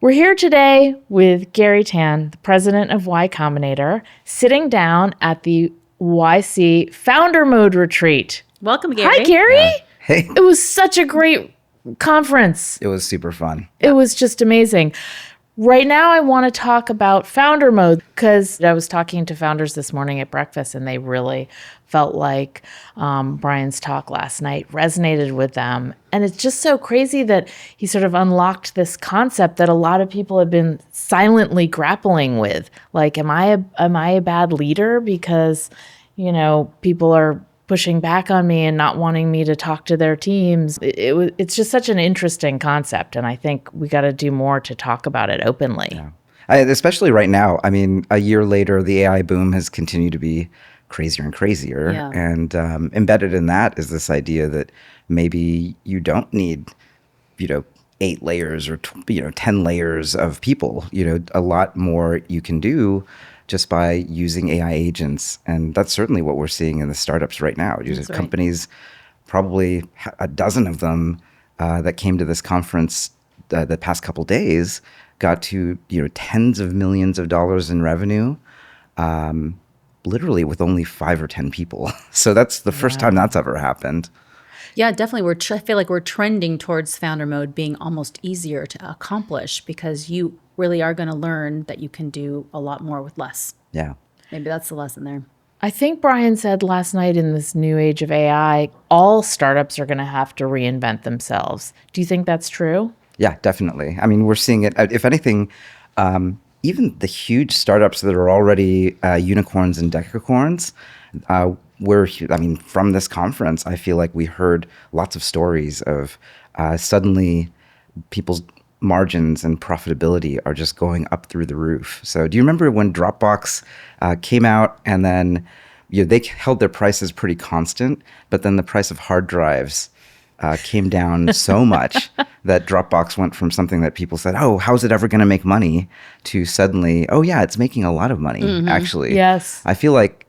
We're here today with Garry Tan, the president of Y Combinator, sitting down at the YC Founder Mode Retreat. Welcome, Garry. Hi, Garry. Hey. It was such a great conference. It was super fun. It was just amazing. Right now, I want to talk about founder mode because I was talking to founders this morning at breakfast, and they really felt like Brian's talk last night resonated with them. And it's just so crazy that he sort of unlocked this concept that a lot of people have been silently grappling with. Like, am I a bad leader because, people are pushing back on me and not wanting me to talk to their teams? It's just such an interesting concept, and I think we got to do more to talk about it openly. Yeah. Especially right now. I mean, a year later, the AI boom has continued to be crazier and crazier. Yeah. And embedded in that is this idea that maybe you don't need, 8 layers or 10 layers of people. A lot more you can do just by using AI agents. And that's certainly what we're seeing in the startups right now. That's right. Companies, probably a dozen of them that came to this conference the past couple days got to tens of millions of dollars in revenue, literally with only 5 or 10 people. So that's the first time that's ever happened. Yeah, definitely. I feel like we're trending towards founder mode being almost easier to accomplish because you really are going to learn that you can do a lot more with less. Yeah. Maybe that's the lesson there. I think Brian said last night in this new age of AI, all startups are going to have to reinvent themselves. Do you think that's true? Yeah, definitely. I mean, we're seeing it. If anything, even the huge startups that are already unicorns and decacorns, from this conference, I feel like we heard lots of stories of suddenly people's margins and profitability are just going up through the roof. So do you remember when Dropbox came out and then they held their prices pretty constant, but then the price of hard drives came down so much that Dropbox went from something that people said, oh, how's it ever going to make money, to suddenly, oh yeah, it's making a lot of money, actually. Yes. I feel like,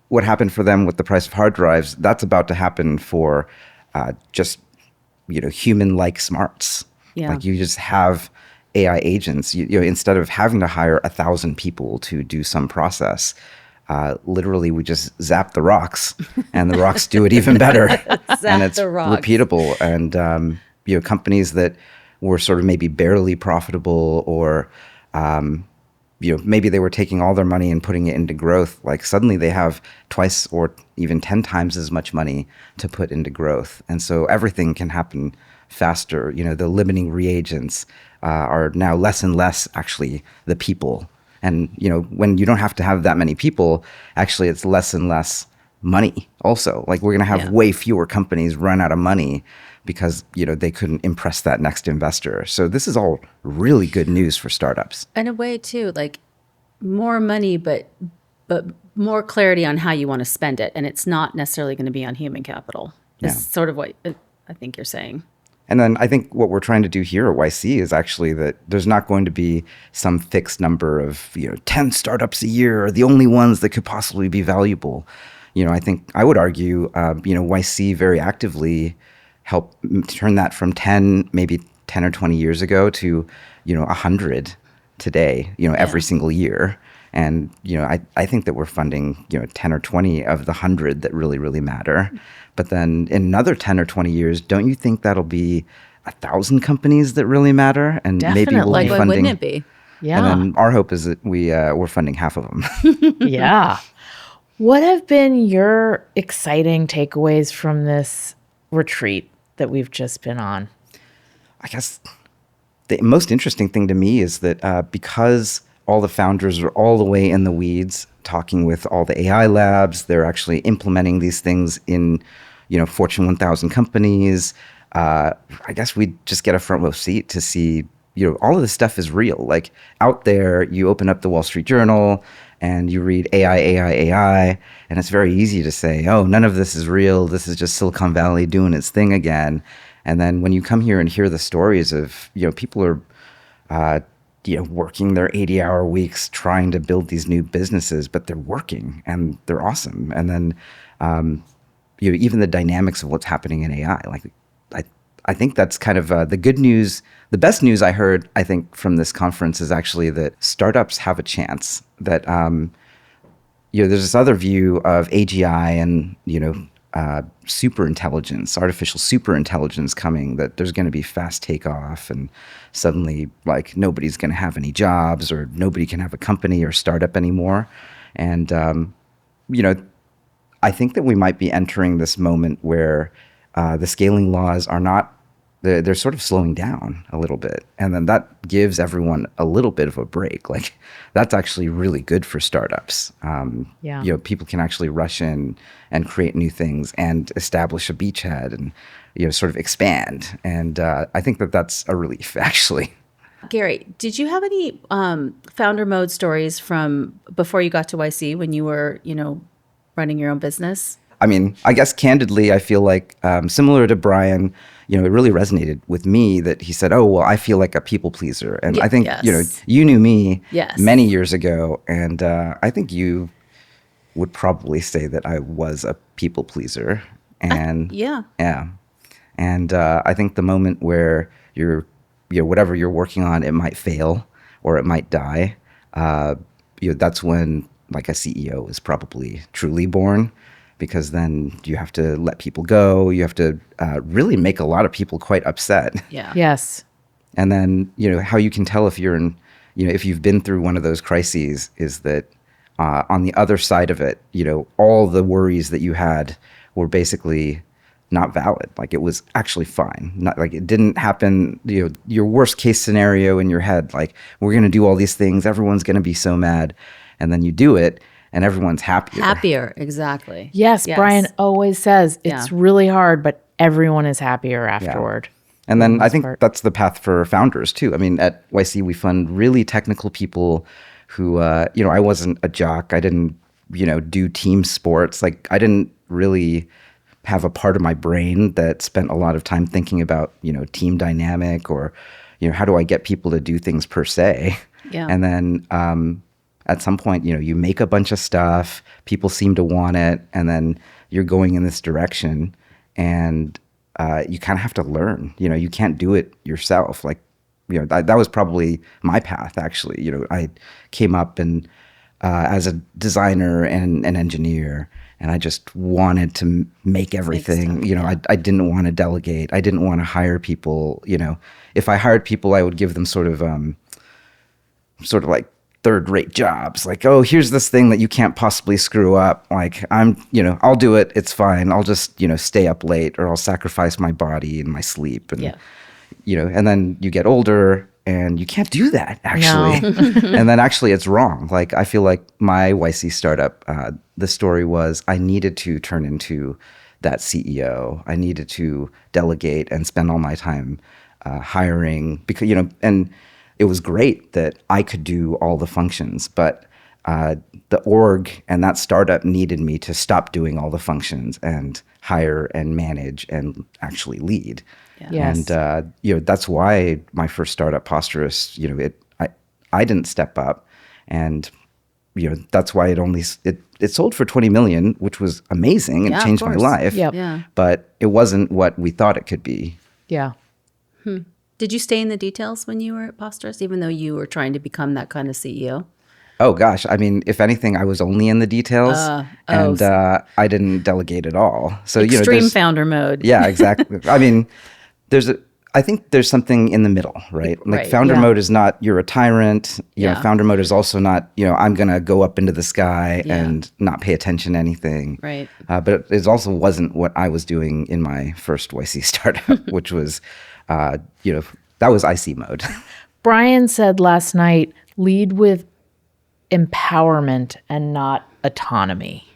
what happened for them with the price of hard drives, that's about to happen for just, human-like smarts. Yeah. Like you just have AI agents, instead of having to hire 1,000 people to do some process, literally we just zap the rocks and the rocks do it even better. And it's repeatable. And, companies that were sort of maybe barely profitable or, maybe they were taking all their money and putting it into growth. Like suddenly they have twice or even 10 times as much money to put into growth. And so everything can happen faster. The limiting reagents are now less and less actually the people. And, when you don't have to have that many people, actually it's less and less money also. Like we're going to have way fewer companies run out of money because, they couldn't impress that next investor. So this is all really good news for startups. In a way too, like more money, but more clarity on how you want to spend it. And it's not necessarily going to be on human capital. It's sort of what I think you're saying. And then I think what we're trying to do here at YC is actually that there's not going to be some fixed number of 10 startups a year are the only ones that could possibly be valuable. I think I would argue YC very actively helped turn that from 10 or 20 years ago to 100 today. Every single year. And I think that we're funding 10 or 20 of the 100 that really, really matter. But then in another 10 or 20 years, don't you think that'll be 1,000 companies that really matter? And Definitely. maybe we'll be Why funding. wouldn't it be? Yeah. And then our hope is that we're funding half of them. Yeah. What have been your exciting takeaways from this retreat that we've just been on? I guess the most interesting thing to me is that because all the founders are all the way in the weeds talking with all the AI labs, they're actually implementing these things in, Fortune 1000 companies. I guess we just get a front row seat to see, all of this stuff is real. Like out there, you open up the Wall Street Journal and you read AI, and it's very easy to say, oh, none of this is real. This is just Silicon Valley doing its thing again. And then when you come here and hear the stories of, people are, working their 80-hour weeks trying to build these new businesses, but they're working and they're awesome. And then, even the dynamics of what's happening in AI, like I think that's kind of the good news. The best news I heard, I think, from this conference is actually that startups have a chance. That there's this other view of AGI and super intelligence, artificial super intelligence coming. That there's going to be fast takeoff, and suddenly like nobody's going to have any jobs, or nobody can have a company or startup anymore. And I think that we might be entering this moment where the scaling laws are not, they're sort of slowing down a little bit. And then that gives everyone a little bit of a break. Like that's actually really good for startups. People can actually rush in and create new things and establish a beachhead and, sort of expand. And I think that that's a relief, actually. Garry, did you have any founder mode stories from before you got to YC when you were, running your own business? I mean, I guess candidly, I feel like similar to Brian, it really resonated with me that he said, "Oh, well, I feel like a people pleaser," and I think you knew me many years ago, and I think you would probably say that I was a people pleaser, and and I think the moment where you're, whatever you're working on, it might fail or it might die. That's when like a CEO is probably truly born. Because then you have to let people go. You have to really make a lot of people quite upset. Yeah. Yes. And then, how you can tell if you're in, if you've been through one of those crises is that on the other side of it, all the worries that you had were basically not valid. Like it was actually fine. Not like it didn't happen, your worst case scenario in your head, like we're going to do all these things. Everyone's going to be so mad. And then you do it. And everyone's happier. Exactly. Yes, Brian always says it's really hard, but everyone is happier afterward. Yeah. And then I think that's the path for founders too. I mean, at YC, we fund really technical people who, I wasn't a jock. I didn't, do team sports. Like I didn't really have a part of my brain that spent a lot of time thinking about, team dynamic or, how do I get people to do things per se. Yeah. And then, at some point, you make a bunch of stuff, people seem to want it, and then you're going in this direction, and you kind of have to learn. You can't do it yourself. Like, that was probably my path, actually. I came up and as a designer and an engineer, and I just wanted to make everything. I didn't want to delegate. I didn't want to hire people. If I hired people, I would give them sort of like third-rate jobs, like, oh, here's this thing that you can't possibly screw up. Like I'll do it. It's fine. I'll just, stay up late, or I'll sacrifice my body and my sleep. And, and then you get older and you can't do that actually. No. And then actually it's wrong. Like I feel like my YC startup, the story was I needed to turn into that CEO. I needed to delegate and spend all my time hiring because, and it was great that I could do all the functions, but the org and that startup needed me to stop doing all the functions and hire and manage and actually lead. Yeah. Yes. And that's why my first startup, Posterous, I didn't step up, and that's why it sold for 20 million, which was amazing and changed my life. Yep. Yeah. But it wasn't what we thought it could be. Yeah. Did you stay in the details when you were at Posterous, even though you were trying to become that kind of CEO? Oh, gosh. I mean, if anything, I was only in the details and I didn't delegate at all. So, Extreme founder mode. Yeah, exactly. I mean, I think there's something in the middle, right? Like founder mode is not, you're a tyrant. Founder mode is also not, I'm going to go up into the sky and not pay attention to anything. Right. But it also wasn't what I was doing in my first YC startup, which was, that was IC mode. Brian said last night, lead with empowerment and not autonomy.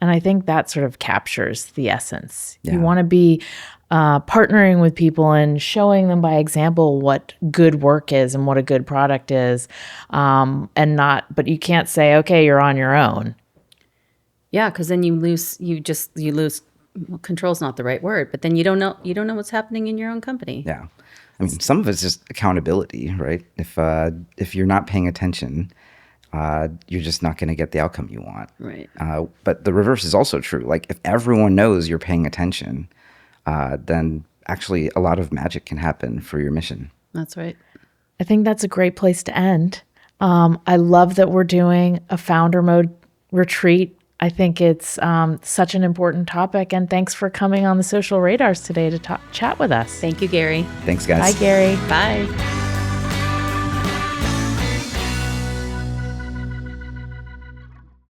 And I think that sort of captures the essence. Yeah. You want to be partnering with people and showing them by example what good work is and what a good product is, but you can't say, okay, you're on your own. Yeah, because then you lose. Well, control's not the right word, but then you don't know what's happening in your own company. Yeah, I mean, some of it's just accountability, right? If you're not paying attention, you're just not going to get the outcome you want. Right. But the reverse is also true. Like if everyone knows you're paying attention, then actually a lot of magic can happen for your mission. That's right. I think that's a great place to end. I love that we're doing a founder mode retreat. I think it's such an important topic. And thanks for coming on the Social Radars today to chat with us. Thank you, Gary. Thanks, guys. Bye, Gary. Bye.